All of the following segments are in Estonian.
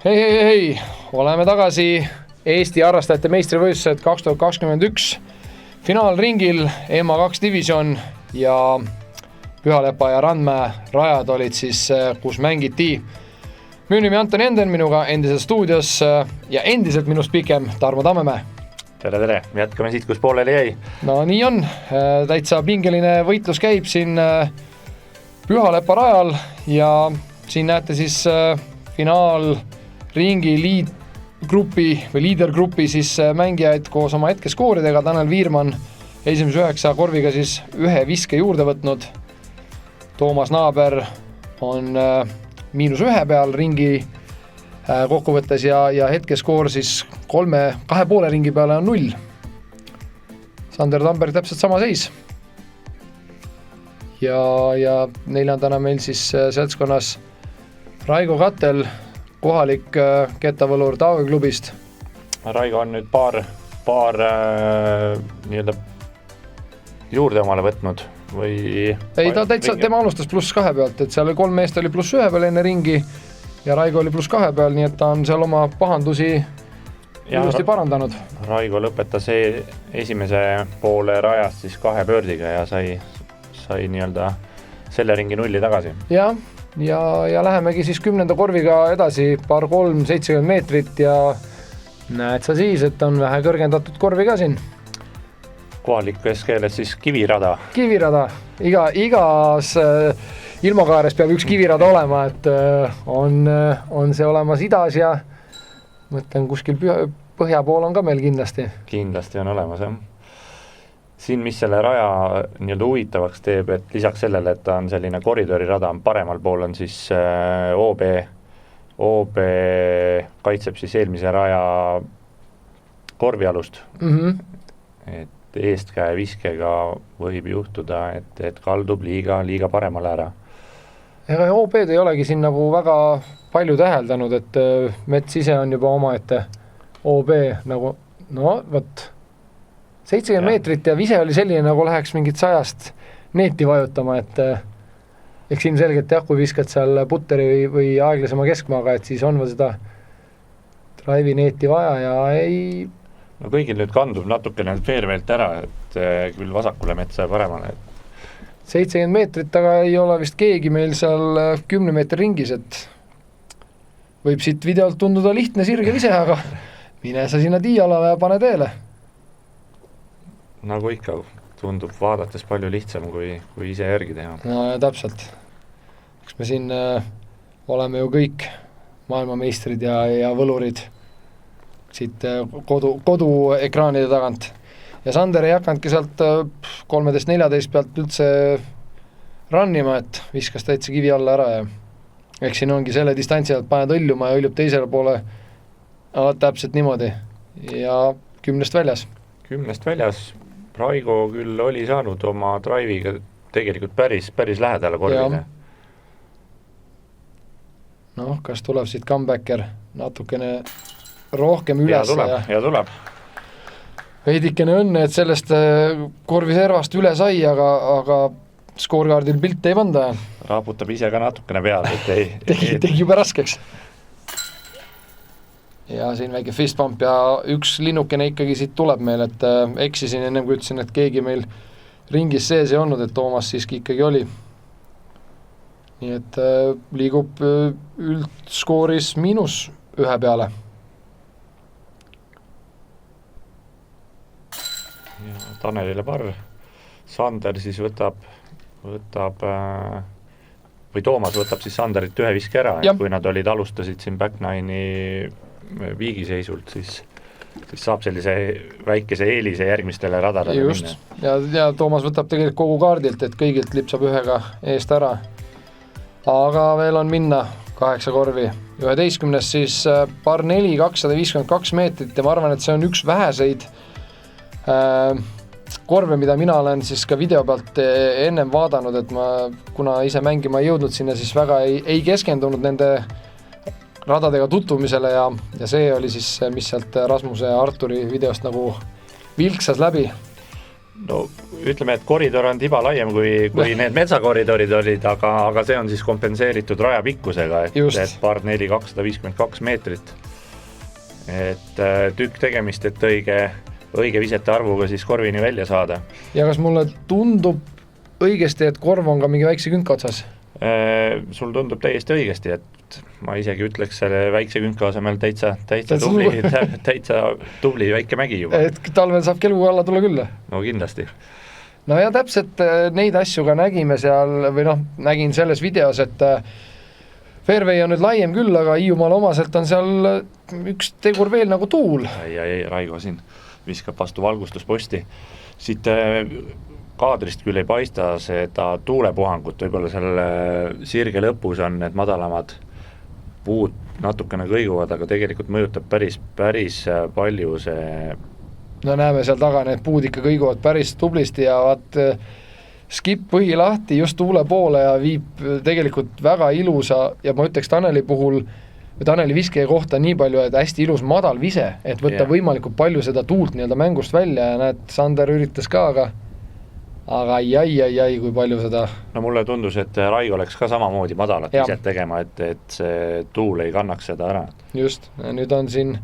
Hei, oleme tagasi Eesti harrastajate meistrivõistlused 2021 finaalringil EMA2 division ja Pühalepa ja Randmäe rajad olid siis, kus mängiti. Minu nimi Antoni Enden, minuga endiselt stuudios ja endiselt minust pikem Tarmo Tammemäe. Tere, jätkame siit, kus pooleli jäi. No nii on, täitsa pingeline võitlus käib siin Pühalepa rajal ja siin näete siis finaalringi liidergrupi siis mängijaid koos oma hetkeskooridega. Tanel Viirmann esimese 9 korviga siis ühe viske juurde võtnud. Toomas Naaber on -1 peal ringi kokkuvõttes ja hetkeskoor siis 2,5 ringi peale on 0. Sander Tamberg täpselt sama seis. Ja neljandana meil siis seltskonnas Raigo Kattel, kohalik kettavõlur Taave klubist. Raigo on nüüd paar nii-öelda juurde omale võtnud või... Ei, ta täitsa, tema alustas +2 pealt, et seal 3 meest oli +1 peal enne ringi ja Raigo oli +2 peal, nii et ta on seal oma pahandusi ilusti parandanud. Raigo lõpetas esimese poole rajast siis 2 pöördiga ja sai nii-öelda selle ringi 0 tagasi. Ja lähemegi siis 10. korviga edasi, par 70 meetrit ja näed sa siis, et on vähe kõrgendatud korvi ka siin. Kohalikes keeles siis kivirada. Kivirada, igas ilmakaares peab üks kivirada olema, et on see olemas idas ja mõtlen kuskil põhja pool on ka meil kindlasti. Kindlasti on olemas, jah. Siin, mis selle raja nii-öelda huvitavaks teeb, et lisaks sellele, et ta on selline koridorirada, paremal pool on siis OB kaitseb siis eelmise raja korvialust. Et eestkäe viskega võib juhtuda, et kaldub liiga paremale ära. Ega OB-d ei olegi siin nagu väga palju täheldanud, et mets ise on juba omaette OB nagu, no võt 70 meetrit ja vise oli selline, nagu läheks mingit 100 neeti vajutama, et eks ilmselgelt jah, kui viskad seal putteri või aeglasema keskmaaga, et siis on seda drive'i neeti vaja ja ei... No kõigil nüüd kandub natukene fairwaylt ära, et küll vasakule metsa ja paremale. 70 meetrit, aga ei ole vist keegi meil seal 10 meetri ringis, et võib siit videolt tunduda lihtne sirge vise, aga mine sa sinna tiialale ja pane teele. Nagu ikka tundub vaadates palju lihtsam kui ise järgi teha. No ja täpselt. Eks me siin oleme ju kõik maailmameistrid ja võlurid siit koduekraanide tagant. Ja Sander ei hakanudki sealt 13-14 pealt üldse rannima, et viskas täitsa kivi alla ära ja eks siin ongi selle distantsi alt paned õljuma ja õljub teisele poole täpselt niimoodi ja 10 väljas. 10 väljas. Raigo küll oli saanud oma drive'iga tegelikult päris lähedale korvile. Noh, kas tuleb siit comebacker natukene rohkem üles ja tuleb. Veidikene õnne, et sellest korviservast üle sai, aga skoorkaardil pilt ei panda. Raaputab ise ka natukene peal, et ei... tegi juba raskeks. Ja siin väike fist bump ja üks linnukene ikkagi siit tuleb meil, et eksisin ennem kui ütlesin, et keegi meil ringis sees ei olnud, et Toomas siiski ikkagi oli. Nii et liigub üldskooris -1 peale. Ja Tanelile par. Sander siis võtab või Toomas võtab siis Sanderit 1 viske ära, et kui nad alustasid siin back nine'i viigiseisult, siis saab sellise väikese eelise järgmistele radadele minna. Ja Toomas võtab tegelikult kogu kaardilt, et kõigilt lipsab 1 eest ära. Aga veel on minna 8 korvi. 11 siis par 4, 252 meetrit ja ma arvan, et see on üks väheseid korve, mida mina olen siis ka video pealt ennem vaadanud, et ma kuna ise mängima ei jõudnud sinna, siis väga ei keskendunud nende radadega tutvumisele ja see oli siis, mis sealt Rasmuse ja Arturi videost nagu vilksas läbi. no ütleme, et koridor on tiba laiem kui need metsakoridorid olid, aga see on siis kompenseeritud raja pikkusega, et par 4 252 meetrit. Et tükk tegemist, et õige visete arvuga siis korvini välja saada. Ja kas mulle tundub õigesti, et korv on ka mingi väikse künka otsas? Sul tundub täiesti õigesti, et ma isegi ütleks selle väikse künka asemel täitsa tubli väike mägi juba. Et talvel saab keluga alla tulla küll? No kindlasti. No ja täpselt neid asju ka nägime seal, või nägin selles videos, et fairway on nüüd laiem küll, aga Hiiumaal omaselt on seal üks tegur veel nagu tuul. Ei, Raigo siin viskab vastu valgustusposti. Siit kaadrist küll ei paista seda tuulepuhangut, võib-olla selle sirge lõpus on need madalamad puud natukene kõiguvad, aga tegelikult mõjutab päris palju see. No näeme seal taga, need puud ikka kõiguvad päris tublisti ja vaat skip põhi lahti just tuule poole ja viib tegelikult väga ilusa ja ma ütleks Taneli viske kohta nii palju, et hästi ilus madal vise, et võtta võimalikult palju seda tuult nii-öelda mängust välja ja näed, Sander üritas ka, aga ai, kui palju seda. No mulle tundus, et Raigo oleks ka samamoodi madalat viset tegema, et see tuul ei kannaks seda ära. Just, nüüd on siin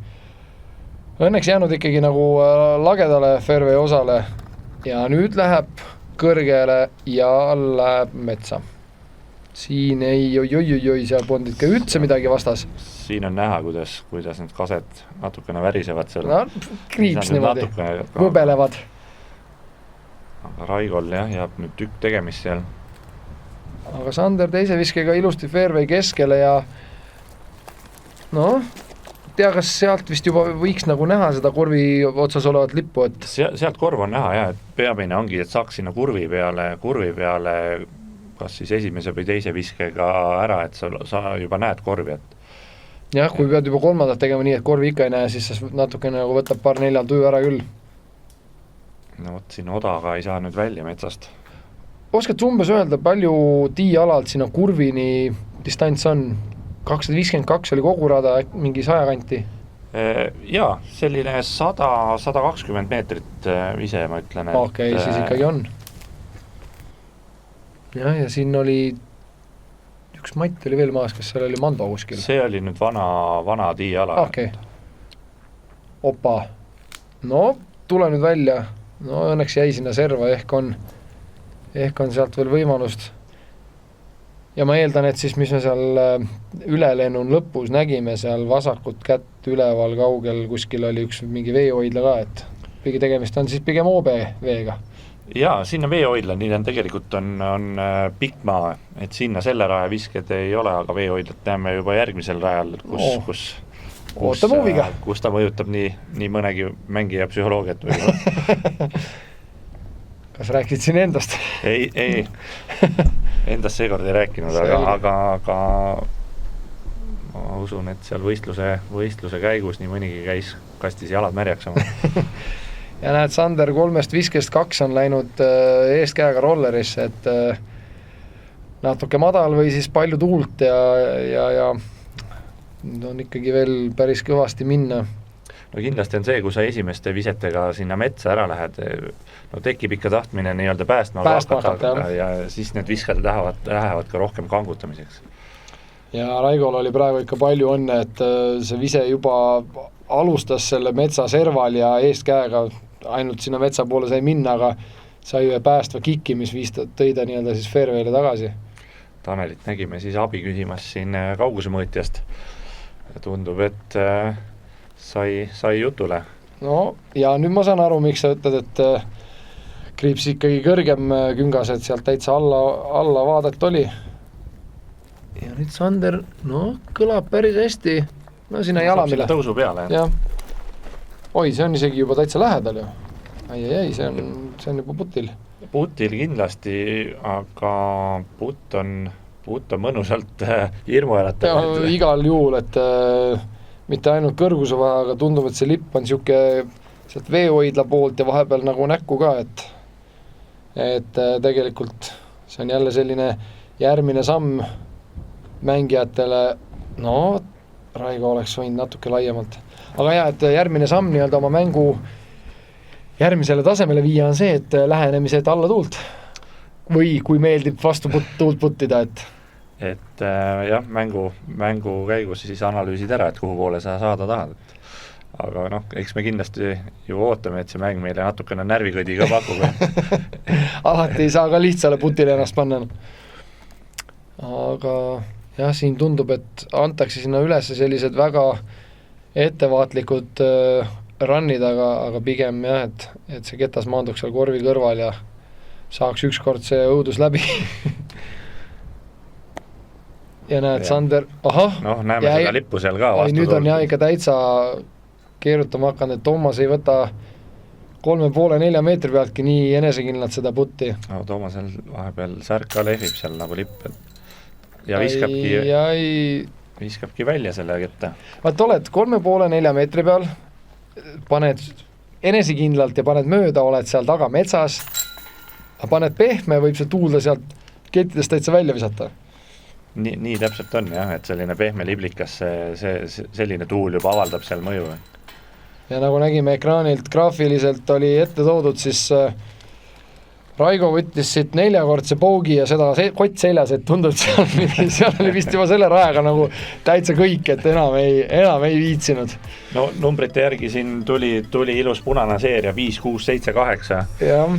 õnneks jäänud ikkagi nagu lagedale fairway osale ja nüüd läheb kõrgele ja läheb metsa. Siin oi, seal polnud ikka üldse midagi vastas. Siin on näha, kuidas need kaset natukene värisevad seal. No, kriips niimoodi, võbelevad. Aga Raigol jääb nüüd tükk tegemist seal. Aga Sander teise viskega ilusti fairway keskele ja kas sealt vist juba võiks nagu näha seda korvi otsas olevat lippu, et sealt korv on näha et peamine ongi, et saaks sinna kurvi peale kas siis esimese või teise viskega ära, et sa juba näed korvi, et jah, kui pead juba kolmandat tegema nii, et korvi ikka ei näe, siis sa natukene nagu võtab par 4 tuju ära küll. No vot, siin odaga ei saa nüüd välja metsast. Oskad umbes öelda, palju tiialalt sinna kurvini distants on? 252 oli kogu rada, mingi 100 kanti? Jaa, selline 100-120 meetrit vise, ma ütlen. Okei, siis ikkagi on. Ja siin oli üks matt oli veel maas, kas seal oli Mando kuskil? See oli nüüd vana tiiala. Okei. Opa. No, tule nüüd välja. No õnneks jäi sinna serva, ehk on sealt veel võimalust. Ja ma eeldan, et siis mis me seal ülelennun lõpus nägime, seal vasakut kätt üleval kaugel kuskil oli üks mingi veehoidla ka, et pigi tegemist on siis pigem OB veega. Jaa, sinna veehoidla, nii on tegelikult on pikk maa, et sinna selle raja visked ei ole, aga veehoidlat näeme juba järgmisel rajal, kus ta mõjutab nii mõnegi mängija psühholoogiat või. Kas rääksid siin endast? Ei. Endast seekord ei rääkinud, aga ma usun, et seal võistluse käigus nii mõnigi kastis jalad märjaks oma. Ja näed, Sander 3 viskest 2 on läinud eest käega rollerisse, et natuke madal või siis palju tuult ja on ikkagi veel päris kõvasti minna. No kindlasti on see, kui sa esimeste visetega sinna metsa ära lähed, no tekib ikka tahtmine nii-öelda päästma hakata ja siis need viskad lähevad ka rohkem kangutamiseks. Ja Raigol oli praegu ikka palju õnne, et see vise juba alustas selle metsa serval ja eest käega ainult sinna metsa poole sai minna, aga sai ühe päästva kiki, mis tõi ta nii-öelda siis fairway'le tagasi. Tanelit nägime siis abi küsimas siin kauguse mõõtjast. Tundub, et sai jutule. No ja nüüd ma saan aru, miks sa ütled, et kriips ikkagi kõrgem küngas, et sealt täitsa alla vaadet oli. Ja nüüd Sander, kõlab päris hästi. No sinna jalamile. Sinna tõusu peale. Ja. Oi, see on isegi juba täitsa lähedal ju. Ei, see on juba putil. Putil kindlasti, aga putt on mõnusalt hirmuäratav. Ja igal juhul, et mitte ainult kõrguse vaja, aga tundub, et see lipp on siuke sealt veehoidla poolt ja vahepeal nagu näkku ka, et tegelikult see on jälle selline järgmine samm mängijatele, Raigo oleks võinud natuke laiemalt. Aga et järgmine samm nii-öelda oma mängu järgmisele tasemele viia on see, et lähenemised alla tuult. Või kui meeldib vastu tuult puttida, et jah, mängu käigus siis analüüsid ära, et kuhu poole sa saada tahad. Aga noh, eks me kindlasti ju ootame, et see mäng meile natukene närvikõdi ka pakub. Alati ei saa ka lihtsale putile ennast panna. Aga jah, siin tundub, et antakse sinna üles sellised väga ettevaatlikud runnid, aga pigem jah, et see ketas maanduks seal korvi kõrval ja saaks ükskord see õudus läbi. Ja näed, Sander, noh, näeme seda lippu seal ka vastu. Nüüd on jah ikka täitsa keerutama hakanud, et Toomas ei võta 3,5-4 meetri pealtki nii enesekindlalt seda putti. No Toomasel vahepeal särk ka lehvib seal nagu lipp ja viskabki välja selle ketta. Vaat oled 3,5-4 meetri peal, paned enesekindlalt ja paned mööda, oled seal taga metsas, paned pehme, võib see tuulda sealt kettidest täitsa välja visata. Nii täpselt on jah, et selline pehme liblikas, selline tuul juba avaldab seal mõju. Ja nagu nägime ekraanilt graafiliselt oli ette toodud, siis Raigo võttis siit 4-kordse poogi ja seda kott seljas, et tundub, et seal oli vist juba selle rajaga nagu täitsa kõik, et enam ei viitsinud. No numbrite järgi siin tuli ilus punane seeria 5, 6, 7, 8. Jah,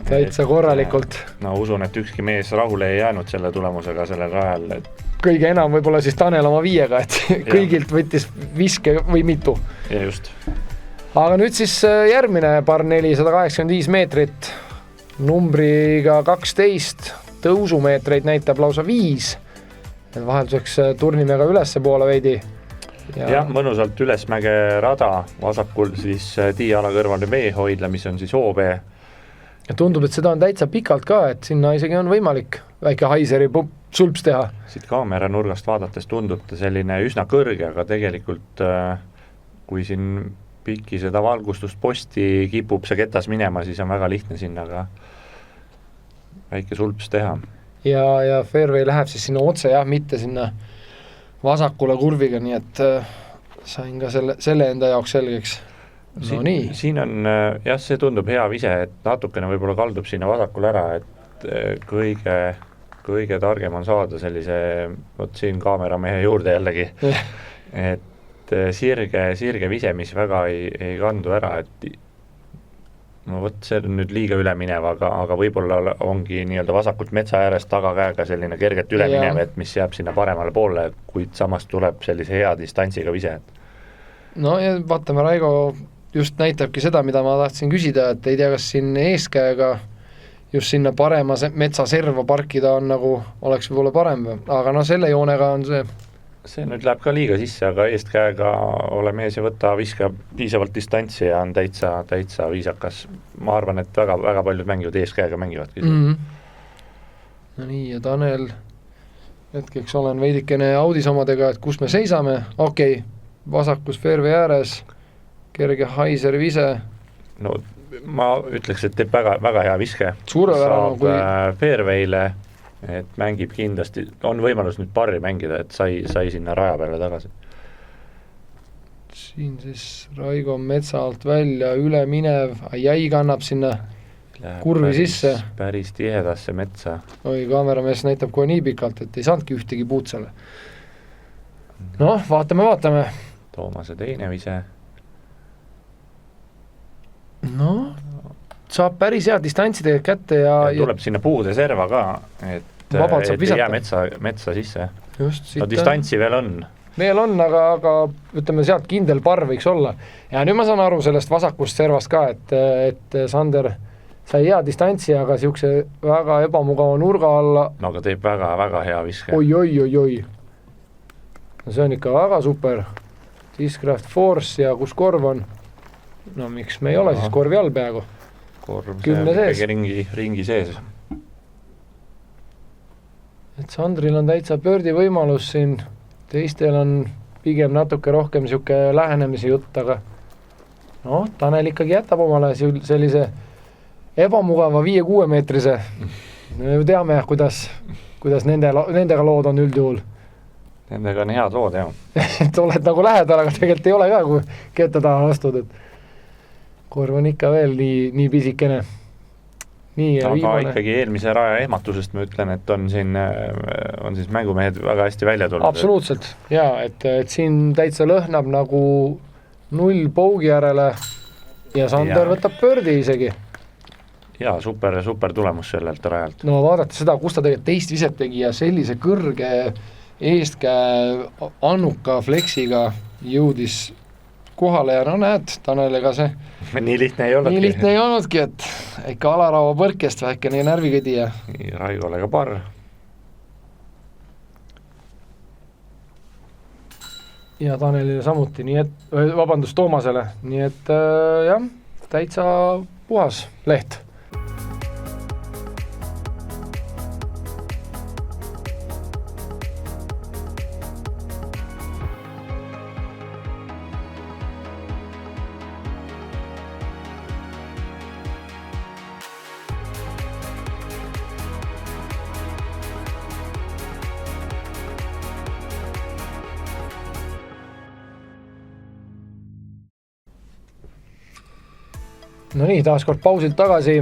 täitsa korralikult. No usun, et ükski mees rahule ei jäänud selle tulemusega sellel rajal. Kõige enam võib-olla siis Tanel oma 5-ga, et kõigilt võttis viske või mitu. Ja just. Aga nüüd siis järgmine par 485 meetrit, numbriga 12, tõusumeetreid näitab lausa 5. Vahelduseks turnime ka ülesse poole veidi. Ja mõnusalt ülesmäge rada, vasakul siis tiiala kõrval veehoidla, mis on siis OB. Ja tundub, et seda on täitsa pikalt ka, et sinna isegi on võimalik väike haiseri sulps teha. Siit kaamera nurgast vaadates tundub ta selline üsna kõrge, aga tegelikult kui siin piki seda valgustust posti kipub see ketas minema, siis on väga lihtne sinna ka väike sulps teha. Ja fairway läheb siis sinna otse, jah, mitte sinna vasakule kurviga, nii et sain ka selle enda jaoks selgeks. No nii. Siin on, jah, see tundub hea vise, et natukene võib-olla kaldub sinna vasakule ära, et kõige targem on saada sellise, siin kaameramehe juurde jällegi, et sirge vise, mis väga ei kandu ära, et no see on nüüd liiga üleminev, aga võib-olla ongi nii-öelda vasakult metsa äärest tagakäega selline kergelt üleminev, et mis jääb sinna paremale poole, kuid samas tuleb sellise hea distantsiga vise. No ja vaatame, Raigo just näitabki seda, mida ma tahtsin küsida, et ei tea, kas siin eeskäega just sinna parema metsa serva parkida on nagu, oleks võib-olla parem, aga no selle joonega on see nüüd läheb ka liiga sisse, aga eestkäega ole mees ja võta, viska piisavalt distantsi ja on täitsa viisakas. Ma arvan, et väga paljud mängivad eeskäega mängivadki. No nii, ja Tanel, hetkeks olen veidikene audis omadega, et kus me seisame, okei, vasakus fairway ääres, kerge haiser vise. No ma ütleks, et teeb väga hea viske. Saab fairway'le, et mängib kindlasti, on võimalus nüüd parri mängida, et sai sinna raja peale tagasi. Siin siis Raigo metsa alt välja, üle minev, jäi kannab sinna kurvi sisse. Päris tihedasse metsa. Oi, kaameramees näitab kohe nii pikalt, et ei saanudki ühtegi puutsale. Noh, vaatame. Toomase teine vise. No, saab päris hea distantsi tegelikult kätte ja tuleb sinna puude serva ka, et ei jää metsa sisse. Just, no distantsi veel on. Veel on, aga ütleme sealt kindel par võiks olla. Ja nüüd ma saan aru sellest vasakust servast ka, et Sander sai hea distantsi, aga siukse väga ebamugava nurga alla. No aga teeb väga hea viske. Oi. No see on ikka väga super. Discraft Force ja kus korv on? No miks me ei ole siis korvi all peaaegu? Korv see ringi sees. Et Sandril on täitsa pördi võimalus siin, teistel on pigem natuke rohkem siuke lähenemise jutt, aga no, Tanel ikkagi jätab omale sellise ebamugava 5-6 meetrise. Me ju teame, kuidas nendega lood on üldjuhul. Nendega on head lood, jah. Et oled nagu lähedal, aga tegelikult ei ole ka, kui ketta taha astud, et korv on ikka veel nii pisikene. Aga viimane. Ikkagi eelmise raja ehmatusest ma ütlen, et on siis mängumehed väga hästi välja tulnud. Absoluutselt, jaa, et siin täitsa lõhnab nagu 0 paugi järele ja Sander võtab pördi isegi. Jaa, super tulemus sellelt rajalt. No vaadata seda, kus ta tegelikult teist viset tegi ja sellise kõrge eestkäe annuka fleksiga jõudis kohale ja no näed, Taneliga see nii lihtne ei olnudki, et ikka alaraua põrkest väikene närvikõdi ja Raigole ka parr. Ja Tanelile samuti, nii et, vabandust, Toomasele, nii et jah, täitsa puhas leht. No nii, taas kord pausilt tagasi,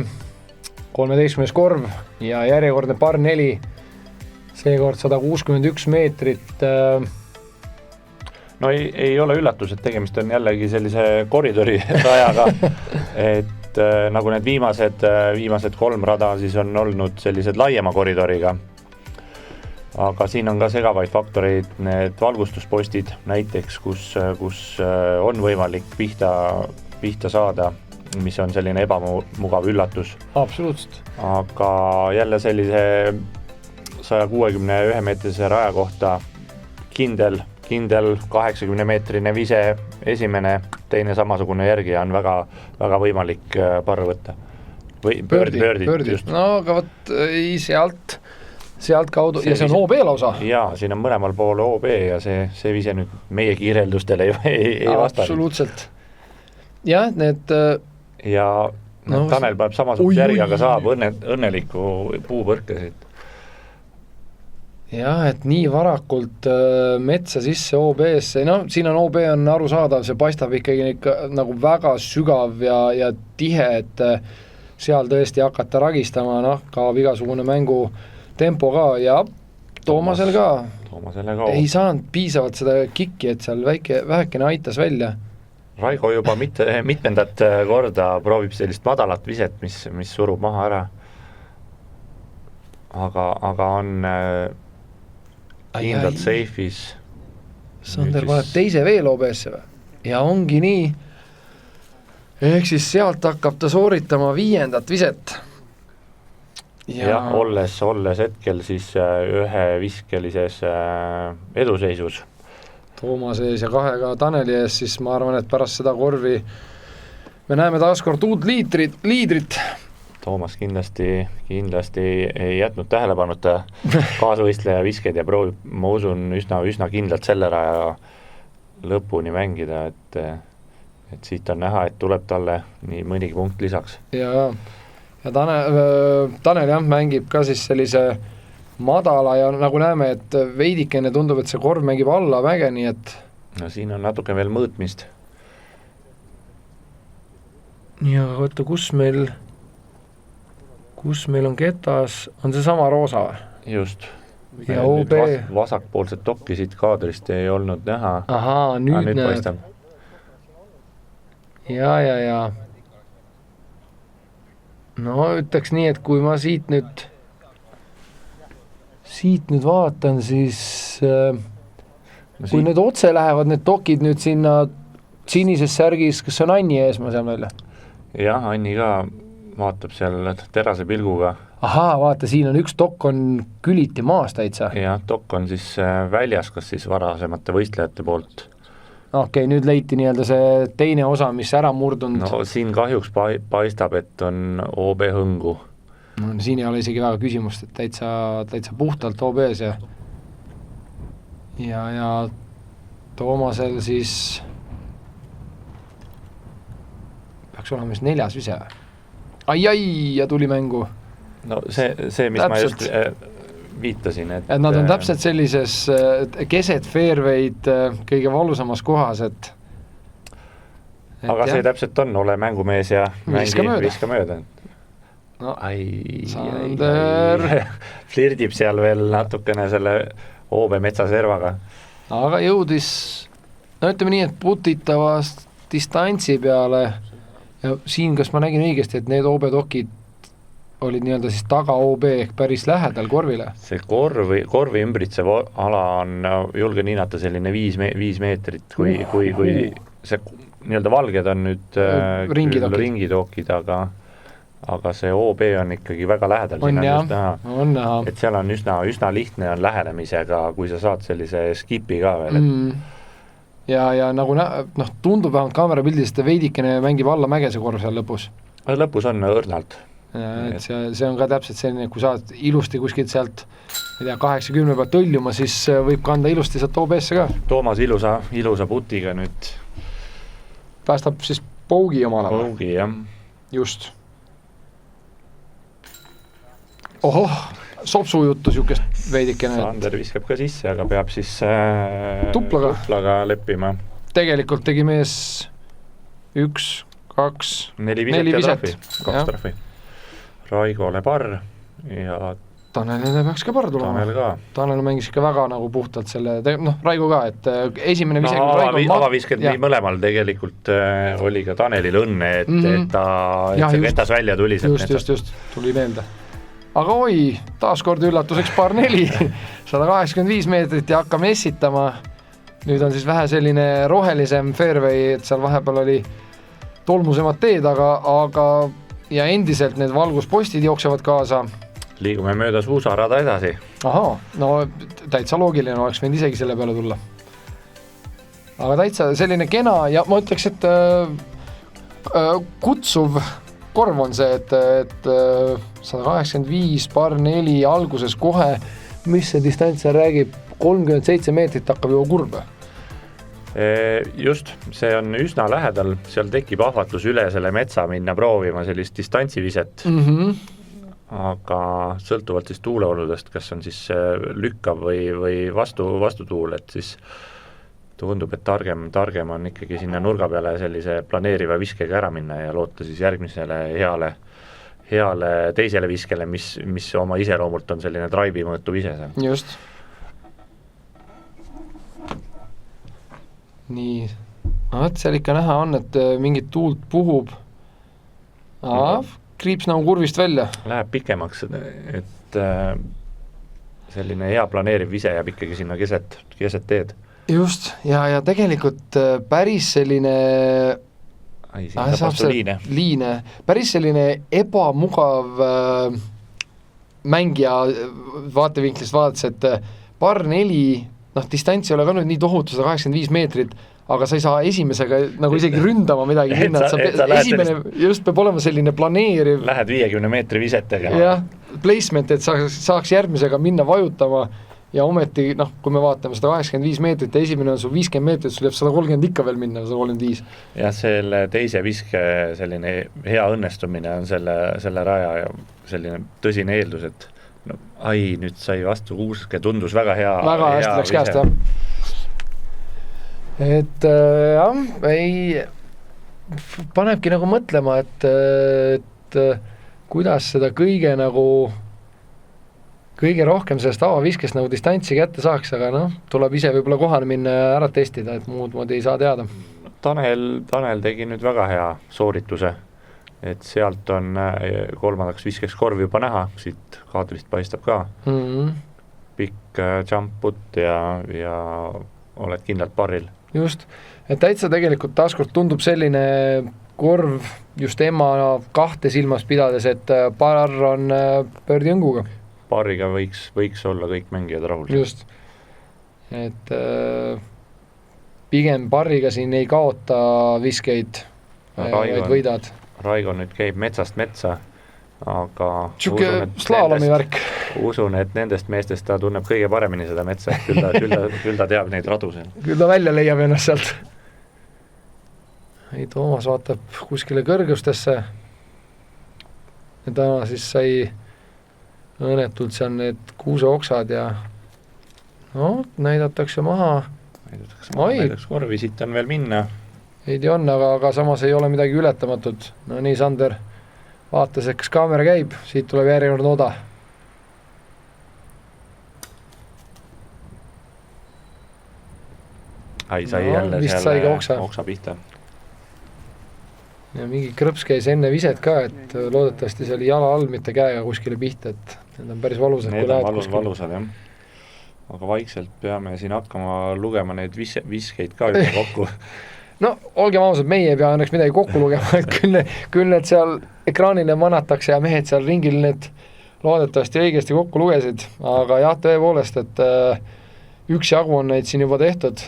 13. korv ja järjekordne par 4, seekord 161 meetrit. No ei ole üllatus, et tegemist on jällegi sellise koridori rajaga, et nagu need viimased 3 rada siis on olnud sellised laiema koridoriga. Aga siin on ka segavaid faktoreid, need valgustuspostid näiteks, kus on võimalik pihta saada, mis on selline ebamugav üllatus. Absoluutselt. Aga jälle sellise 161 meetrise raja kohta kindel 80-meetrine vise esimene, teine samasugune järgi on väga, väga võimalik parru võtta. Või pöördi. No aga võt sealt kaudu ja see on OB lausa. Jaa, siin on mõlemal pool OB ja see vise nüüd meie kiireldustele ei vasta. Absoluutselt. Jah, need ja Tanel paneb samasugust järgi, aga saab õnneliku puupõrkesid. Jah, et nii varakult metsa sisse OB-sse, no siin on OB on arusaadav, see paistab ikkagi nagu väga sügav ja tihe, et seal tõesti hakata ragistama, ka igasugune mängu tempo ka ja Toomasel ka. Ei saanud piisavalt seda kikki, et seal vähekene aitas välja. Raigo juba mitmendat korda proovib sellist madalat viset, mis surub maha ära. Aga on kindlalt seifis. Sander paneb teise veel OB-sse ja ongi nii. Ehk siis sealt hakkab ta sooritama 5. viset. Ja olles hetkel siis ühe viskelises eduseisus. Toomase ees ja 2 Taneli ees, siis ma arvan, et pärast seda korvi me näeme taas kord uut liidrit. Toomas kindlasti ei jätnud tähelepanuta kaasvõistleja viskeid ja proovib, ma usun, üsna kindlalt selle raja lõpuni mängida, et siit on näha, et tuleb talle nii mõnigi punkt lisaks. Ja Tanel jah, mängib ka siis sellise madala ja nagu näeme, et veidikene tundub, et see korv mängib alla mäge, nii et no siin on natuke veel mõõtmist. Ja võtta, kus meil on ketas, on see sama roosa või? Just. Ja OB. Vasakpoolset dokki siit kaadrist ei olnud näha. Ahaa, nüüd paistab. Ja. No ütleks nii, et kui ma siit nüüd vaatan, siis kui need otse lähevad, need dokid nüüd sinna sinises särgis, kas see on Anni ees, ma saan välja? Jah, Anni ka vaatab seal terase pilguga. Ahaa, vaata, siin on üks dok on küliti maas täitsa. Jah, dok on siis väljas, kas siis varasemate võistlejate poolt. Okei, nüüd leiti nii-öelda see teine osa, mis ära murdunud. No siin kahjuks paistab, et on OB hõngu. No, siin ei ole isegi väga küsimust, et täitsa puhtalt OB-s ja Toomasel siis peaks olema vist 4. vise. Ai, ja tuli mängu. No see, mis täpselt. Ma just viitasin. Et nad on täpselt sellises keset fairway'd kõige valusamas kohas, et aga see täpselt on, ole mängumees ja viska mööda. No, Sander flirdib seal veel natukene selle Oobe metsaservaga. Aga jõudis, no ütleme nii, et putitavast distantsi peale ja siin, kas ma nägin õigesti, et need Oobe dokid olid nii-öelda siis taga OB ehk päris lähedal korvile? See korvi ümbritsev ala on, julgen hinnata selline 5 meetrit, kui see nii-öelda valged on nüüd ringidokid, aga see OB on ikkagi väga lähedal. On näha. Et seal on üsna lihtne on lähenemisega, kui sa saad sellise skipi ka veel. Ja nagu tundub vähemalt kaamerapildist, veidikene mängib alla mägese korv seal lõpus. Lõpus on õrnalt. Et see on ka täpselt selline, kui saad ilusti kuskilt sealt 80 pealt tõljuma, siis võib kanda ilusti sealt OB-sse ka. Toomas ilusa putiga nüüd päästab siis Pougi omale. Pougi, jah. Just. Ohoh, sopsu juttu siukest veidikene. Sander viskab ka sisse, aga peab siis tuplaga leppima. Tegelikult tegi mees 1, 2, 4 viset. 2 trahvi. Raigole parr ja Tanelile peaks ka parr tulema. Tanel mängis ikka väga nagu puhtalt selle, Raigo ka, et esimene vise avavisked nii mõlemal tegelikult oli ka Tanelil õnne, et ta see vetas välja tuli. Just, tuli meelde. Aga taaskord üllatuseks paar 4, 185 meetrit ja hakkame essitama. Nüüd on siis vähe selline rohelisem fairway, et seal vahepeal oli tolmusemad teed, aga ja endiselt need valguspostid jooksevad kaasa. Liigume mööda suusarada edasi. Ahaa, no täitsa loogiline, oleks võinud isegi selle peale tulla. Aga täitsa selline kena ja ma ütleks, et kutsuv korv on see, et 185 par 4 alguses kohe, mis see distants räägib, 37 meetrit hakkab juba kurve. Just, see on üsna lähedal, seal tekib ahvatlus üle selle metsa minna proovima sellist distantsiviset, aga sõltuvalt siis tuuleoludest, kas on siis lükkav või vastutuul, et siis tundub, et targem on ikkagi sinna nurga peale sellise planeeriva viskega ära minna ja loota siis järgmisele heale teisele viskele, mis oma iseloomult on selline drive'i mõõtu vise. Just. Nii, seal ikka näha on, et mingit tuult puhub. Kriips nagu kurvist välja. Läheb pikemaks, et selline hea planeeriv vise jääb ikkagi sinna keset teed. Just, ja tegelikult päris selline liine, päris selline ebamugav mängija vaatevinklist vaadates, et par 4, distants ei ole ka nüüd nii tohutu 185 meetrit, aga sa ei saa esimesega nagu isegi ründama midagi minna, esimene just peab olema selline planeeriv. Lähed 50 meetri visetega. Jah, placement, et saaks järgmisega minna vajutama ja ometi, kui me vaatame 185 meetrit ja esimene on sul 50 meetrit, sul jääb 130 ikka veel minna, 135. Ja selle teise viske selline hea õnnestumine on selle raja ja selline tõsine eeldus, et nüüd sai vastu kuuske, tundus väga hea. Väga hästi läks käest, jah. Et panebki nagu mõtlema, et kuidas seda kõige rohkem sellest avaviskest nagu distantsi kätte saaks, aga tuleb ise võib-olla kohale minna ja ära testida, et muud moodi ei saa teada. Tanel tegi nüüd väga hea soorituse, et sealt on kolmandaks viskeks korvi juba näha, siit kaadrist paistab ka. Pikk jump put ja oled kindlalt parril. Just, et täitsa tegelikult taaskord tundub selline korv just Emma 2 silmas pidades, et par on pöördi õnguga. Parriga võiks olla kõik mängijad rahul. Just, et pigem parriga siin ei kaota viskeid, vaid võidad. Raigo nüüd käib metsast metsa, aga slaalomi värk. Usun, et nendest meestest ta tunneb kõige paremini seda metsa, küll ta teab neid radu seal. Küll ta välja leiab ennast sealt. Toomas vaatab kuskile kõrgustesse ja täna siis sai õnetult seal need kuuseoksad ja näidatakse maha. Näidatakse korvi, siit on veel minna. veidi on, aga samas ei ole midagi ületamatut. No nii, Sander vaatas, et kas kaamera käib, siit tuleb järjekordne oda. Sai jälle seal oksa pihta. Ja mingi krõps käis enne viset ka, et loodetavasti see oli jala all, mitte käega kuskile pihta, et need on päris valusad. Need on valusad, jah. Aga vaikselt peame siin hakkama lugema neid viskeid ka juba kokku. No, olgem ausad, meie ei pea õnneks midagi kokku lugema, et küll need seal ekraanile manatakse ja mehed seal ringil need loodetavasti õigesti kokku lugesid, aga jah, tõepoolest, et üksjagu on neid siin juba tehtud.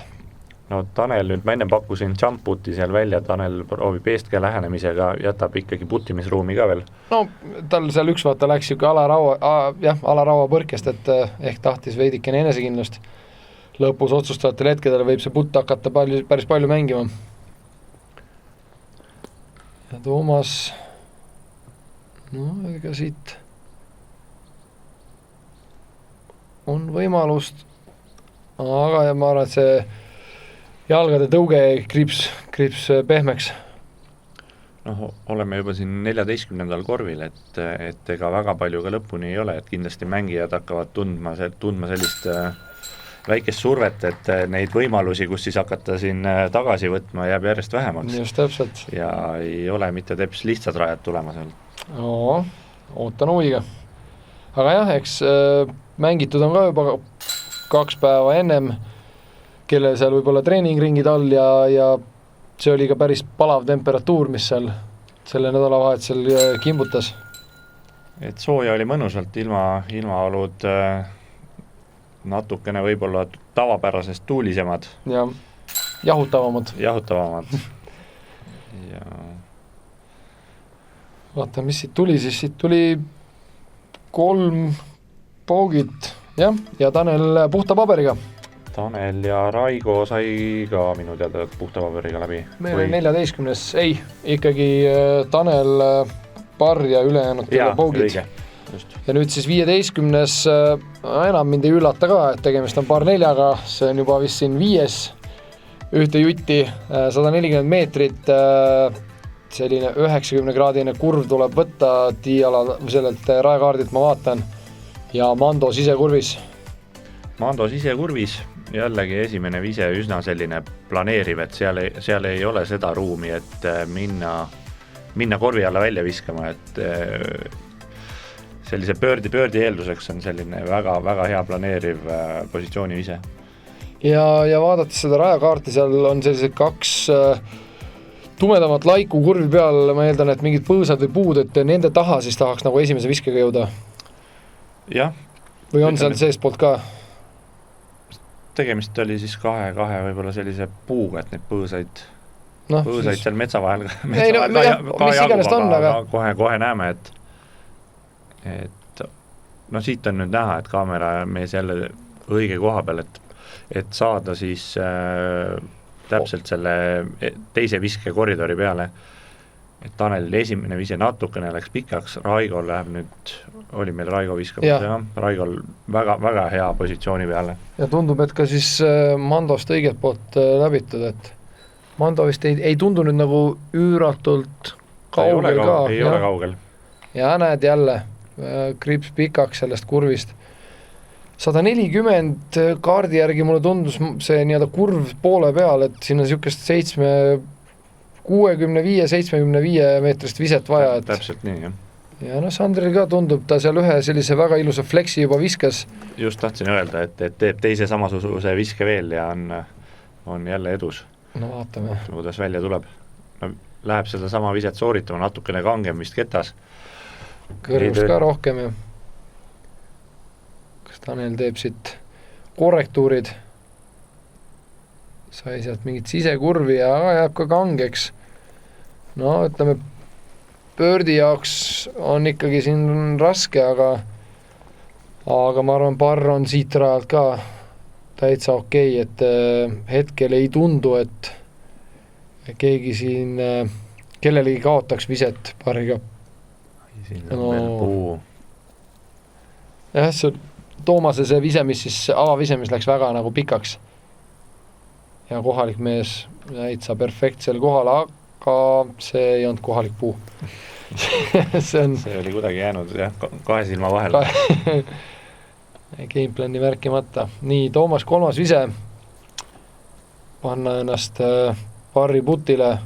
No Tanel nüüd, ma enne pakkusin jump puti seal välja, Tanel proovib eestkäe lähenemisega, jätab ikkagi putimisruumi ka veel. No tal seal üks vaata läks siuke alaraua põrkest, et ehk tahtis veidikene enesekindlust. Lõpus otsustavatel hetkedel võib see putt hakata päris palju mängima. Ja Toomas, no ega siit on võimalust, aga ja ma arvan, et see jalgade tõuge krips pehmeks. No, oleme juba siin 14. korvil, et ega väga palju ka lõpuni ei ole, et kindlasti mängijad hakkavad tundma sellist väikest survet, et neid võimalusi, kus siis hakata siin tagasi võtma, jääb järjest vähemaks. Just täpselt. Ja ei ole mitte teps lihtsad rajad tulema seal. No, ootan huviga. Aga jah, eks mängitud on ka juba 2 päeva ennem, kellel seal võib-olla treeningringid all ja see oli ka päris palav temperatuur, mis seal selle nädalavahetusel kimbutas. Et sooja oli mõnusalt, ilmaolud natukene võib-olla tavapärasest tuulisemad. Ja jahutavamad. Ja vaata, mis siit tuli, siis siit tuli 3 poogit ja Tanel puhta paberiga. Tanel ja Raigo sai ka minu teada puhta paberiga läbi. Meil oli 14. Ei, ikkagi Tanel, Parr ja ülejäänud poogid. Õige. Just. Ja nüüd siis 15. enam mind ei üllata ka, et tegemist on Parr 4-ga, see on juba vist siin 5 ühte jutti, 140 meetrit, selline 90-kraadine kurv tuleb võtta sellelt rajakaardilt, ma vaatan, ja Mando sisekurvis. Mando sisekurvis, jällegi esimene vise üsna selline planeeriv, et seal ei ole seda ruumi, et minna korvi alla välja viskama, et sellise pöördi eelduseks on selline väga hea planeeriv positsiooni vise. Ja vaadates seda rajakaarti, seal on sellised 2 tumedamat laiku kurvi peal, ma eeldan, et mingid põõsad või puud, et nende taha siis tahaks nagu esimese viskega jõuda. Jah. Või on seal sees poolt ka? Tegemist oli siis 2 võib-olla sellise puuga, et neid põõsaid seal metsa vahel kohe näeme, et siit on nüüd näha, et kaamera mees jälle õige koha peal, et saada siis täpselt selle teise viske koridori peale, et Tanelil esimene vise natukene läks pikaks, Raigol läheb nüüd, oli meil Raigo viskamas, Raigol väga hea positsiooni peale. Ja tundub, et ka siis Mandost õiget poolt läbitud, et Mando vist ei tundu nüüd nagu üüratult kaugel ka. Ei ole kaugel. Ja näed jälle, krips pikaks sellest kurvist. 140 kaardi järgi mulle tundus see nii-öelda kurv poole peal, et siin on niisugust 65-75 meetrist viset vaja. Täpselt nii, jah. Ja Sandril ka tundub, ta seal ühe sellise väga ilusa fleksi juba viskas. Just tahtsin öelda, et teeb teise samasuguse viske veel ja on jälle edus. No vaatame. Kuidas välja tuleb. No, läheb seda sama viset sooritama, natukene kangem vist ketas. Kõrvust ka rohkem ju. Kas Tanel teeb siit korrektuurid? Sai sealt mingit sisekurvi ja jääb ka kangeks. No ütleme, pöördi jaoks on ikkagi siin raske, aga ma arvan, Parr on siit rajalt ka täitsa okei, et hetkel ei tundu, et keegi siin kellelegi kaotaks viset Parriga. Siin on veel puu. Jah, see Toomase see vise, mis siis avavise, mis läks väga nagu pikaks. ja kohalik mees täitsa perfektsel kohal, aga see ei olnud kohalik puu. see oli kuidagi jäänud jah, kahe silma vahele. Gameplani märkimata. Nii, Toomas 3. vise. Panna ennast parri putile.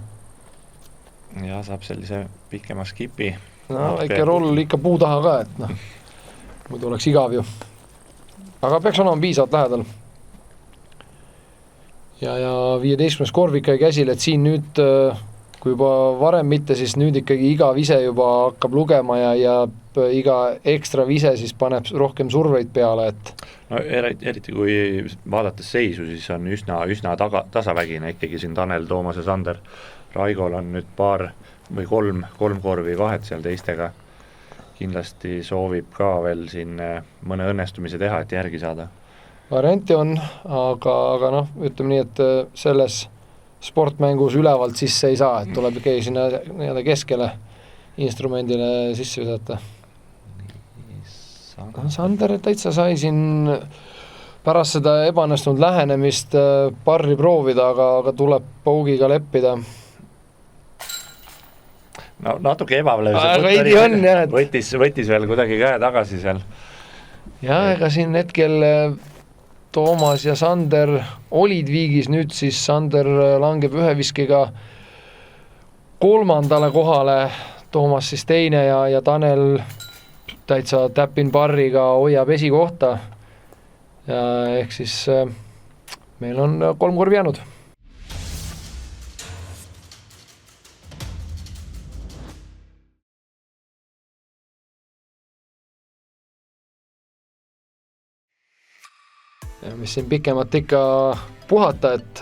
Ja saab sellise pikema skipi. No, väike roll ikka puu taha ka, et noh, muidu oleks igav ju. Aga peaks olema piisavalt lähedal. Ja 15. korv ikkagi käsil, et siin nüüd, kui juba varem mitte, siis nüüd ikkagi iga vise juba hakkab lugema ja iga ekstra vise siis paneb rohkem surveid peale, et no eriti kui vaadates seisu, siis on üsna tasavägine ikkagi siin Tanel, Toomas ja Sander. Raigol on nüüd paar või kolm korvi vahet seal teistega. Kindlasti soovib ka veel siin mõne õnnestumise teha, et järgi saada. Varianti on, aga noh, ütleme nii, et selles sportmängus ülevalt sisse ei saa, et tuleb keegi sinna keskele instrumendile sisse visata. Sander täitsa sai siin pärast seda ebaõnnestunud lähenemist parri proovida, aga tuleb paugiga leppida. No natuke ebavlev võttis veel kuidagi käe tagasi seal. Ja ega siin hetkel Toomas ja Sander olid viigis, nüüd siis Sander langeb ühe viskega 3. kohale, Toomas siis teine ja Tanel täitsa täpin parriga hoiab esikohta. Ja ehk siis meil on 3 korvi jäänud. Ja mis siin pikemat ikka puhata, et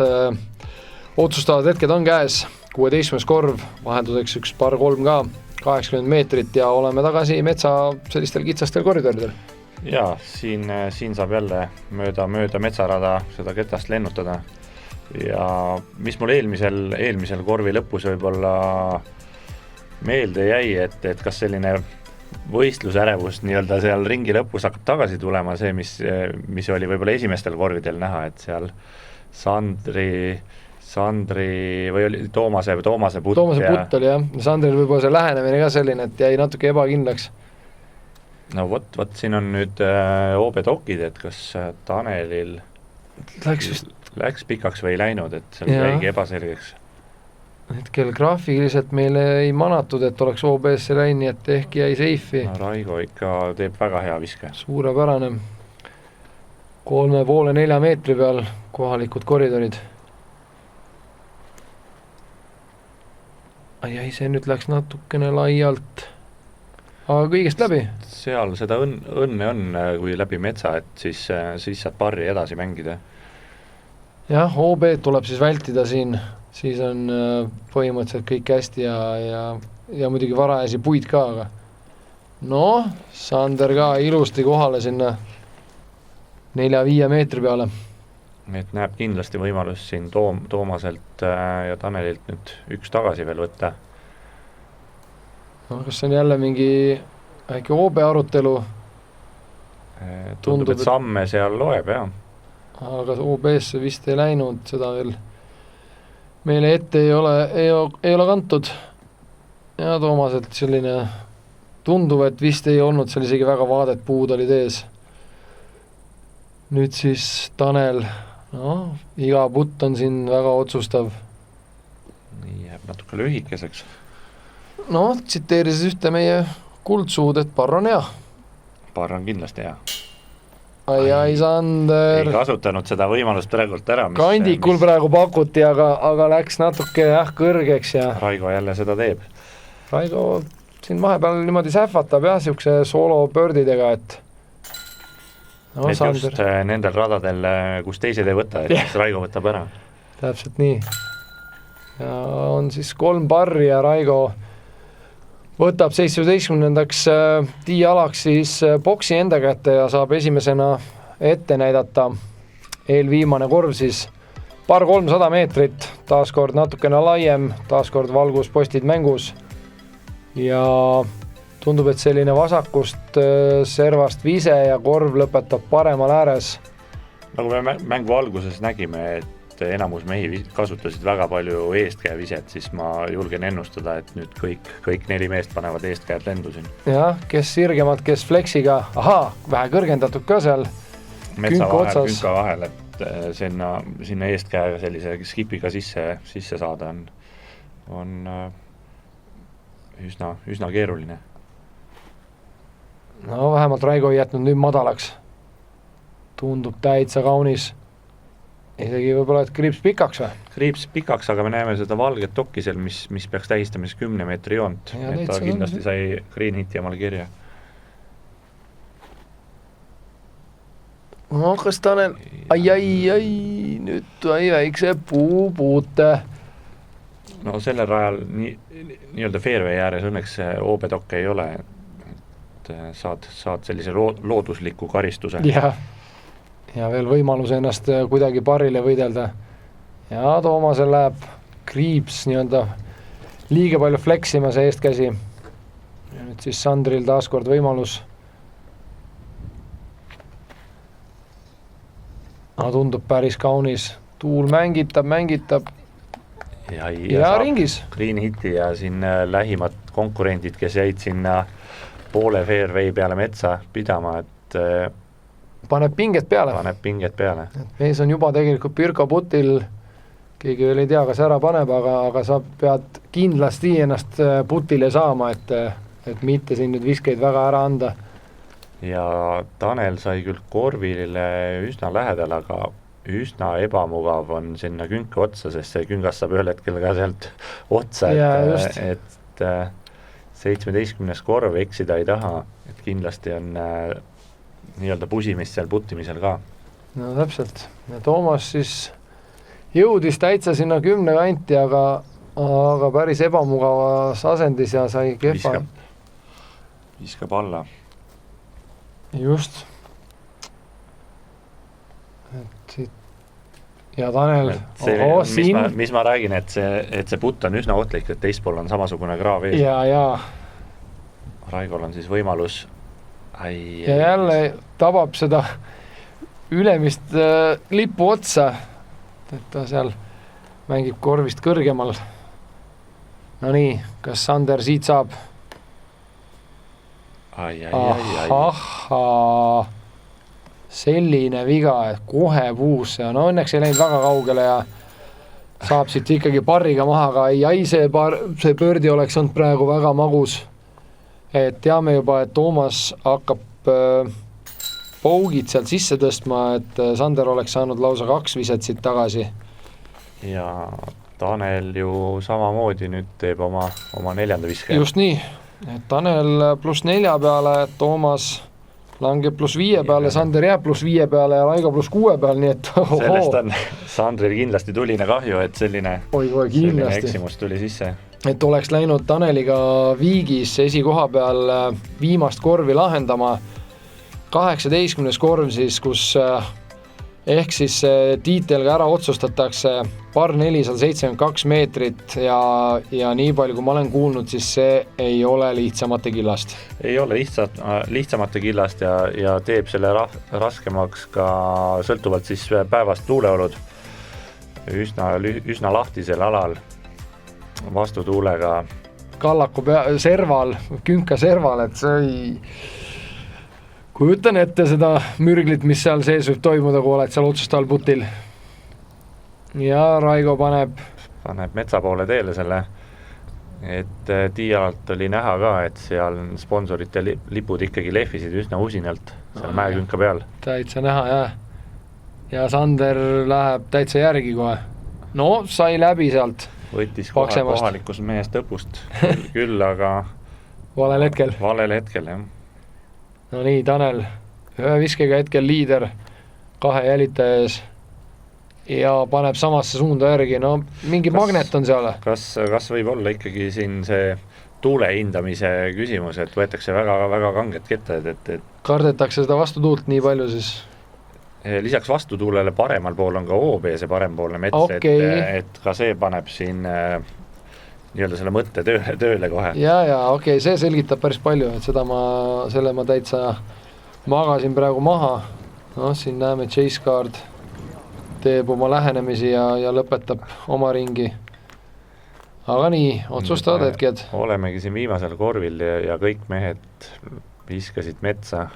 otsustavad hetked on käes. 16. korv, vahelduseks üks par 3 ka, 80 meetrit ja oleme tagasi metsa sellistel kitsastel koridoridel. Ja siin saab jälle mööda metsarada seda ketast lennutada. Ja mis mul eelmisel korvi lõpus võib-olla meelde jäi, et kas selline võistlusärevus nii-öelda seal ringi lõpus hakkab tagasi tulema, see, mis oli võib-olla esimestel korvidel näha, et seal Sandri või oli Toomase putt. Toomase putt oli jah, Sandril võib-olla see lähenemine ka selline, et jäi natuke ebakindlaks. No vot siin on nüüd OB-dokid, et kas Tanelil läks pikaks või ei läinud, et seal jäigi ebaselgeks. Hetkel graafiliselt meile ei manatud, et oleks OBS-e läini, et ehk jäi seifi. No, Raigo ikka teeb väga hea viske. Suurepärane. 3,5-4 meetri peal kohalikud koridorid. Ai, see nüüd läks natukene laialt. Aga kõigest läbi. Seal seda õnne on, kui läbi metsa, et siis saad parri edasi mängida. Jah, OB tuleb siis vältida siin. Siis on põhimõtteliselt kõik hästi ja muidugi varajasi puid ka, aga no, Sander ka ilusti kohale sinna 4-5 meetri peale. Et näeb kindlasti võimalus siin Toomaselt ja Tanelilt nüüd üks tagasi veel võtta. No, kas see on jälle mingi äkki OB arutelu? Tundub, et samme seal loeb, jah. Aga OB-sse vist ei läinud, seda veel meile ette ei ole kantud. Ja Toomaselt selline tundub, et vist ei olnud seal isegi väga vaadet, puud olid ees. Nüüd siis Tanel, no, iga putt on siin väga otsustav. Nii jääb natuke lühikeseks. No, tsiteeris ühte meie kuldsuud, et parr on hea. Parr on kindlasti hea. Ai, Sander. Ei kasutanud seda võimalust praegult ära. Kandikul praegu pakuti, aga läks natuke kõrgeks. Ja Raigo jälle seda teeb. Raigo siin vahepeal niimoodi sähvatab siukse solo pördidega, et no, et Sander. Just nendel radadel, kus teised ei võta, et Raigo võtab ära. Täpselt nii. Ja on siis 3 parri ja Raigo võtab 17-ndaks tiialaks siis boksi enda kätte ja saab esimesena ette näidata eelviimane korv siis par 300 meetrit, taaskord natukene laiem, taaskord valguspostid mängus ja tundub, et selline vasakust servast vise ja korv lõpetab paremal ääres. Nagu me mängu alguses nägime, et et enamus mehi kasutasid väga palju eestkäeviset, siis ma julgen ennustada, et nüüd kõik 4 meest panevad eestkäed lendu siin. Jah, kes sirgemad, kes fleksiga, vähe kõrgendatud ka seal. Metsa vahel, künka vahel, et sinna eestkäega sellise skipiga sisse saada on üsna keeruline. No vähemalt Raigo ei jätnud nüüd madalaks. Tundub täitsa kaunis. Isegi võib-olla, et kriips pikaks või? Kriips pikaks, aga me näeme seda valget dokki seal, mis peaks tähistamas 10 meetri joont. Et ta kindlasti sai green hiti omal kirja. No kas Tanel? Ai, nüüd ai väikse puupuute. No sellel rajal nii-öelda fairway ääres õnneks OB-dokke ei ole, et saad sellise loodusliku karistuse. Ja veel võimalus ennast kuidagi parile võidelda. Ja Toomasel läheb kriips nii-öelda liiga palju fleksima see eestkäsi. Ja nüüd siis Sandril taaskord võimalus. Tundub päris kaunis. Tuul mängitab. Ja ringis. Green hiti ja siin lähimad konkurendid, kes jäid sinna poole fairway peale metsa pidama, et paneb pinget peale. Mees on juba tegelikult Pirko putil, keegi veel ei tea, kas ära paneb, aga sa pead kindlasti ennast putile saama, et mitte siin nüüd viskeid väga ära anda. Ja Tanel sai küll korvile üsna lähedal, aga üsna ebamugav on sinna künka otsa, sest see küngas saab ühel hetkel ka sealt otsa, et 17 korv eksida ei taha, et kindlasti on nii-öelda pusimist seal puttimisel ka. No täpselt. Ja Toomas siis jõudis täitsa sinna 10 kanti, aga päris ebamugavas asendis ja sai kehva. Viskab alla. Just. Ja Tanel, mis ma räägin, et see putt on üsna ohtlik, et teispool on samasugune kraav ees. Ja. Raigol on siis võimalus ja jälle tabab seda ülemist lipu otsa, et ta seal mängib korvist kõrgemal. No nii, kas Sander siit saab? Selline viga, et kohe puus. No õnneks ei läinud väga kaugele ja saab siit ikkagi parriga maha, aga see pördi oleks olnud praegu väga magus. Et teame juba, et Toomas hakkab pougid sealt sisse tõstma, et Sander oleks saanud lausa 2 viset siit tagasi. Ja Tanel ju samamoodi nüüd teeb oma 4. viske. Just nii, et Tanel +4 peale, Toomas langeb +5 peale, Sander jääb +5 peale ja Raigo +6 peale, nii et sellest on Sandril kindlasti tuline kahju, et selline eksimus tuli sisse. Et oleks läinud Taneliga viigis esikoha peal viimast korvi lahendama, 18. korv siis, kus ehk siis tiitel ka ära otsustatakse, par 472 meetrit ja nii palju, kui ma olen kuulnud, siis see ei ole lihtsamate killast. Ei ole lihtsamate killast ja teeb selle raskemaks ka sõltuvalt siis päevast tuuleolud. Üsna lahtisel alal vastutuulega. Kallaku serval, künka serval, et see ei... Kujutan ette seda mürglit, mis seal sees võib toimuda, kui oled seal otsustal putil. Ja Raigo paneb metsa poole teele selle, et tiialalt oli näha ka, et seal sponsorite lipud ikkagi lehvisid üsna usinalt seal mäekünka peal. Täitsa näha, jah. Ja Sander läheb täitsa järgi kohe. No, sai läbi sealt. Võttis kohalikus mees tõpust küll, aga valel hetkel, jah. No nii, Tanel, ühe viskega hetkel liider 2 jälitaja ees ja paneb samasse suunda järgi. No mingi magnet on seal. Kas võib olla ikkagi siin see tuule hindamise küsimus, et võetakse väga kanged ketted, et kardetakse seda vastutuult nii palju siis? Lisaks vastutuulele paremal pool on ka OB see parempoolne mets, et ka see paneb siin nii-öelda selle mõtte tööle kohe. Ja, see selgitab päris palju, et selle ma täitsa magasin praegu maha. No siin näeme chase card teeb oma lähenemisi ja lõpetab oma ringi. Aga nii, otsustavad hetked. Olemegi siin viimasel korvil ja kõik mehed viskasid metsa.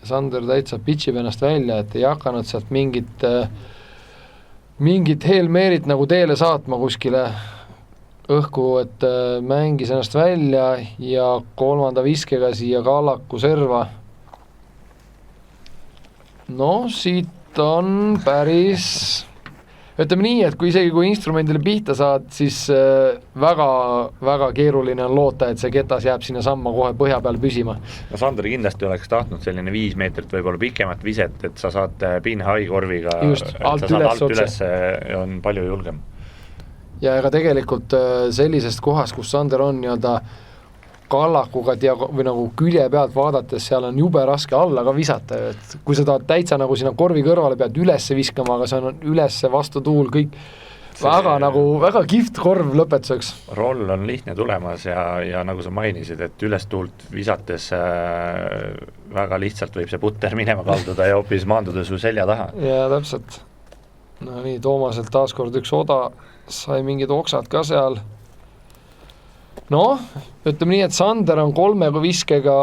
Sander täitsa pitšib ennast välja, et ei hakanud sealt mingit Hail-Mary't nagu teele saatma kuskile õhku, et mängis ennast välja ja 3. viskega siia Kallaku serva. No siit on päris, ütleme nii, et kui instrumendile pihta saad, siis väga keeruline on loota, et see ketas jääb sinna samma kohe põhja peal püsima. No Sander kindlasti oleks tahtnud selline 5 meetrit võib-olla pikemat viset, et sa saad pin-high korviga, just, alt üles on palju julgem. Ja ega tegelikult sellisest kohast, kus Sander on Kallakuga või nagu külje pealt vaadates, seal on jube raske alla ka visata, et kui sa tahad täitsa nagu sinna korvi kõrvale pead ülesse viskama, aga see on ülesse vastu tuul, kõik väga kihvt korv lõpetuseks. Roll on lihtne tulemas ja nagu sa mainisid, et üles tuult visates väga lihtsalt võib see putter minema kalduda ja hoopis maanduda su selja taha. Ja täpselt. No nii, Toomaselt taaskord üks oda, sai mingid oksad ka seal. No, ütleme nii, et Sander on 3 viskega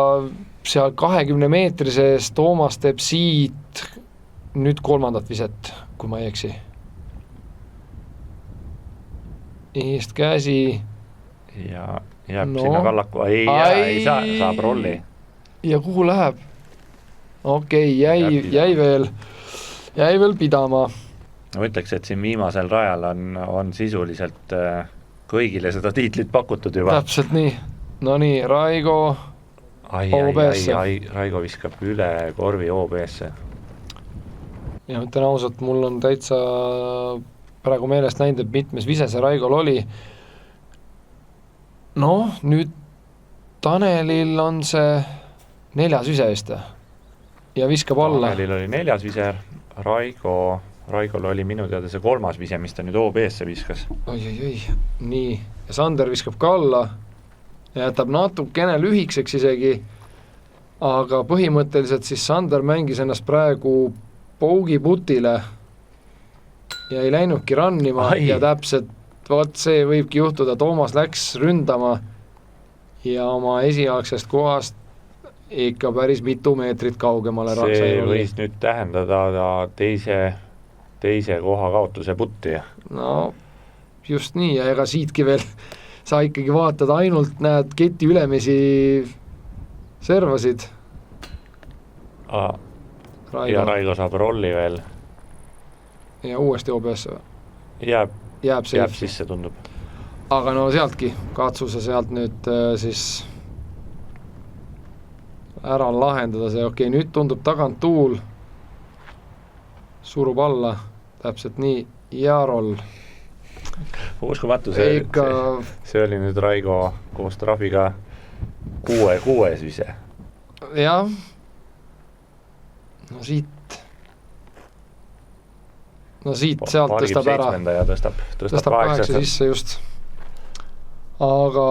seal 20 meetri sees, Toomas teeb siit nüüd 3. viset, kui ma ei eksi. Eest käsi. Ja jääb sinna Kallaku, ei saa, saab rolli. Ja kuhu läheb? Okei, jäi veel pidama. Ma ütleks, et siin viimasel rajal on sisuliselt kõigile seda tiitlit pakutud juba. Täpselt nii. No nii, Raigo OBS-e. Raigo viskab üle korvi OBS-e. Ja ütlen ausalt, mul on täitsa praegu meelest näinud, et mitmes vise see Raigol oli. No, nüüd Tanelil on see 4. vise vist. Ja viskab alla. Tanelil oli 4. vise, Raigol oli minu teada see 3. vise, mis ta nüüd OBS-e viskas. Oi, nii. Ja Sander viskab ka alla ja jätab natukene lühikseks isegi, aga põhimõtteliselt siis Sander mängis ennast praegu pougiputile ja ei läinudki rannima. Ja täpselt, see võibki juhtuda, Toomas läks ründama ja oma esialgsest kohast ikka päris mitu meetrit kaugemale. See võis nüüd tähendada teise koha kaotuse putti. No just nii, ja ega siitki veel sa ikkagi vaatad, ainult näed keti ülemisi servasid. Ja Raigo saab rolli veel. Ja uuesti OBS jääb sisse, tundub. Aga no sealtki, katsuse sealt nüüd siis ära lahendada see. Okei, nüüd tundub tagant tuul, surub alla, täpselt nii, ja roll. Uskumatu, see oli nüüd Raigo koos trahviga 6. vise. Jah, no siit sealt tõstab ära. Ja tõstab 8 sisse just. Aga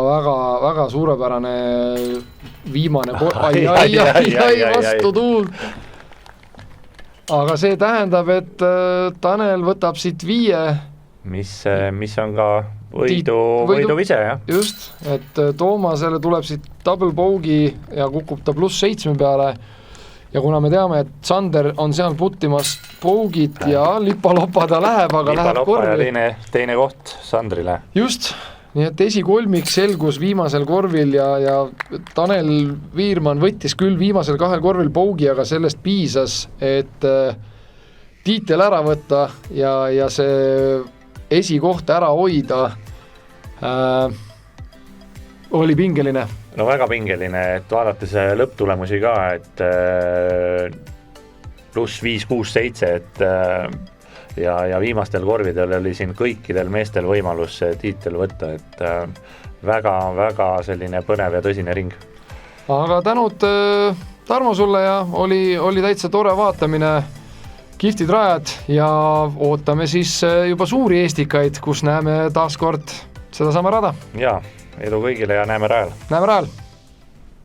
väga suurepärane viimane vastu tuul. Aga see tähendab, et Tanel võtab siit 5. Mis on ka võidu vise, jah. Just, et Toomasele tuleb siit double bogey ja kukub ta +7 peale. Ja kuna me teame, et Sander on seal puttimas bogeyt ja lipa-lopa ta läheb, aga läheb korvi. Ja teine koht Sandrile. Just, nii et esikolmik selgus viimasel korvil ja Tanel Viirman võttis küll viimasel 2 korvil bogey, aga sellest piisas, et tiitel ära võtta ja see esikoht ära hoida. Oli pingeline. No väga pingeline, et vaadates lõpptulemusi ka, et +5, 6, 7, et ja viimastel korvidel oli siin kõikidel meestel võimalus tiitel võtta, et väga selline põnev ja tõsine ring. Aga tänud Tarmo sulle ja oli täitsa tore vaatamine, kihvtid rajad ja ootame siis juba suuri eestikaid, kus näeme taas kord seda sama rada. Jaa, edu kõigile ja näeme rajal. Näeme rajal.